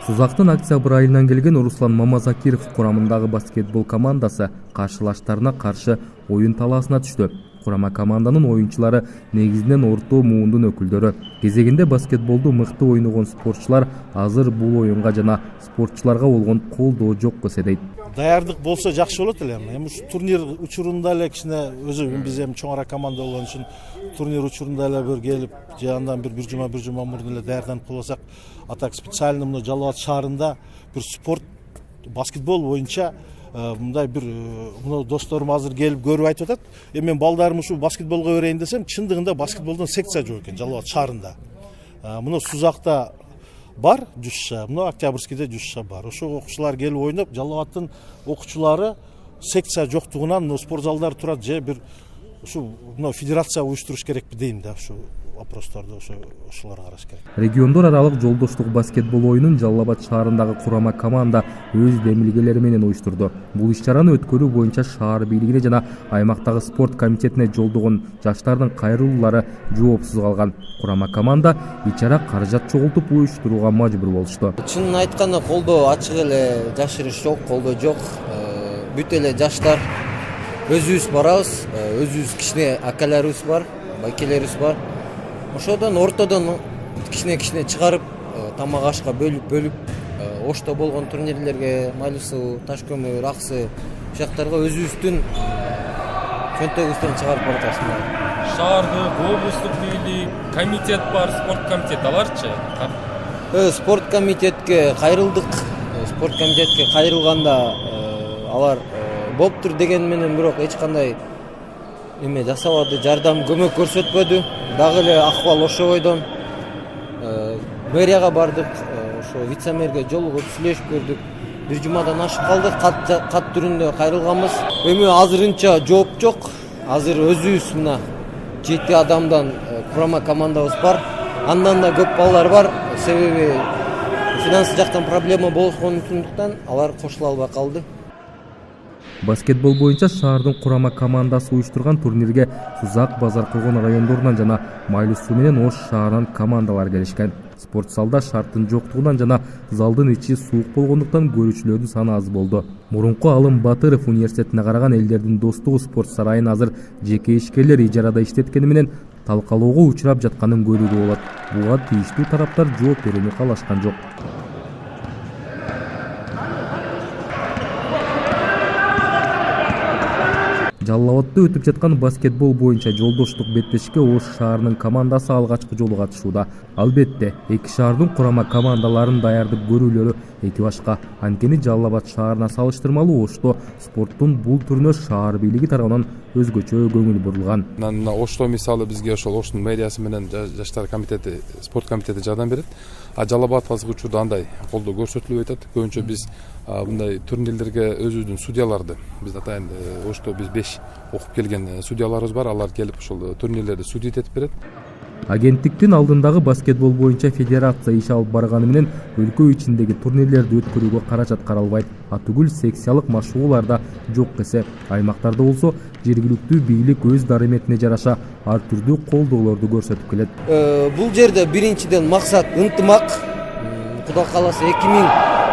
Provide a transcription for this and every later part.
Сузактын октябрь айынан келген Руслан Мамазакиров курамындагы баскетбол командасы каршылаштарына каршы оюн талаасына түштү. Курама команданын оюнчулары негизинен орто муундун өкүлдөрү. Кезегинде баскетболду мыкты ойногон спортчулар азыр бул оюнга жана спортчуларга болгон колдоо жок эседейт. Даярдык болсо жакшы болот эле. Эми турнир учурунда эле кичине өзү биз эми чоңара команда болгон үчүн турнир учурунда эле бир келип, же андан бир жума мурдун эле даярданып калсак, а так специально мына Жалал Абад шаарында бир спорт баскетбол боюнча мындай бир мына досторум азыр келип көрүп айтып атат. Эми мен балдарым ушу баскетболго берейин десем, чындыгында баскетболдон секция жок экен Жалал Абад шаарында. Мына Сузакта бар 100 ша, мына Октябрьскийде 100 ша бар. Ошо окуучулар келип ойноп, Жалал Абадтын окуучулары секция жоктугунан спорт залдары турат, же бир ушу мына федерация уюштуруш керекпи дейм да, ушу вопростарды ошолорго караш керек. Региондор аралык жолдоштук баскетбол оюнун Жалал Абад шаарындагы курама команда өз демилгелери менен уюштурду. Бул иш-чараны өткөрүү боюнча шаар бийлигине жана аймактагы спорт комитетине жолдогон жаштардын кайрылуулары жоопсуз калган. Курама команда ич-чара каражат чогултуп уюштурууга мажбур болушту. Чынын айтканда колдоо ачык эле, жашырыш жок, колдоо жок. Бүт эле жаштар өзүбүз барабыз, өзүбүз кичине акаларыбыз бар, байкелерибиз бар. Ошодон ортодон кичине чыгарып, тамак ашка бөлүп, ошто болгон турнирлерге майлуу суу, таш көмүр, аксы жактарга өзүбүздүн чөнтөгүбүздөн чыгарып баратабыз. Шаардык, облустук бийлик, комитет бар, спорт комитет, аларчы? Спорт комитетке кайрылдык. Спорт комитетке кайрылганда алар болуптур деген менен бирок эч кандай эме жасабады, жардам, көмөк көрсөтпөдү. Дагы эле акыбал ошо бойдон мэрияга бардык, ошо вице-мэрге жолугуп сүйлөшүп көрдүк. Бир жумадан ашып калдык, кат түрүндө кайрылганбыз. Эми азырынча жооп жок. Азыр өзүбүз мына 7 адамдан курама командабыз бар. Андан да көп балдар бар. Себеби финанс жактан проблема болгондуктан алар кошула албай калды. Баскетбол боюнча шаардын курама командасы уюштурган турнирге Сузак, Базар Кулгон райондорунан жана Майлуу суу менен Ош шаарынан командалар келишкен. Спорт залда шарттын жоктугунан жана залдын ичи суук болгондуктан көрүүчүлөрдүн саны аз болду. Мурунку Алым Батыров университетине караган Элдердин достугу спорт сарайын азыр жеке ишкерлер ижарада иштеткени менен талкалоого учурап жатканын көрүүгө болот. Буга тийиштүү тараптар жооп берүүнү каалашкан жок. Жалал Абадта өтүп жаткан баскетбол боюнча жолдоштук беттешикке Ош шаарынын командасы алгачкы жолу катышууда. Албетте, эки шаардын курама командаларын даярдык көрүүлөрү эки башка. Анткени Жалал Абад шаарына салыштырмалуу Ошто спорттун бул түрүнө шаар бийлиги тарабынан өзгөчө көңүл бурулган. Мына Ошто мисалы бизге ошол Оштун мэриясы менен жаштар комитети, спорт комитети жардам берет. А Жалал Абад азыркы учурда андай колдоо көрсөтүлүп атат. Көбүнчө биз мындай турнирлерге өзүбүздүн судьяларды, биз атайын Ошто биз 5 окуп келген судьяларыбыз бар. Алар келип ошол турнирлерди судить этип берет. Агенттиктин алдындагы баскетбол боюнча федерация иш алып барганы менен өлкө ичиндеги турнирлерди өткөрүүгө каражат каралбайт. Атүгүл секциялык машыгууларда жок эсе. Аймактарда болсо жергиликтүү бийлик өз дарыметине жараша ар түрдүү колдоолорду көрсөтүп келет. Бул жерде биринчиден максат ынтымак. Кудай кааласа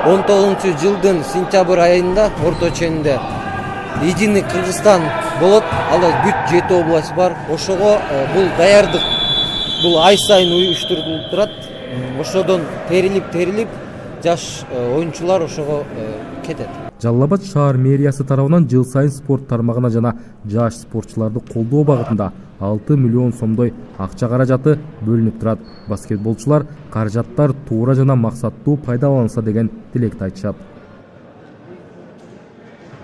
2019-жылдын сентябрь айында орто ченинде Единый Кыргызстан болот. Ала бүт 7 область бар. Ошого бул даярдык бул ай сайын уюштурулуп турат. Ошодон терилип жаш оюнчулар ошого кетет. Жалал Абад шаар мэриясы тарабынан жыл сайын спорт тармагына жана жаш спортчуларды колдоо багытында 6 миллион сомдой акча каражаты бөлүнүп турат. Баскетболчулар каражаттар туура жана максаттуу пайдаланылса деген тилекти айтышат.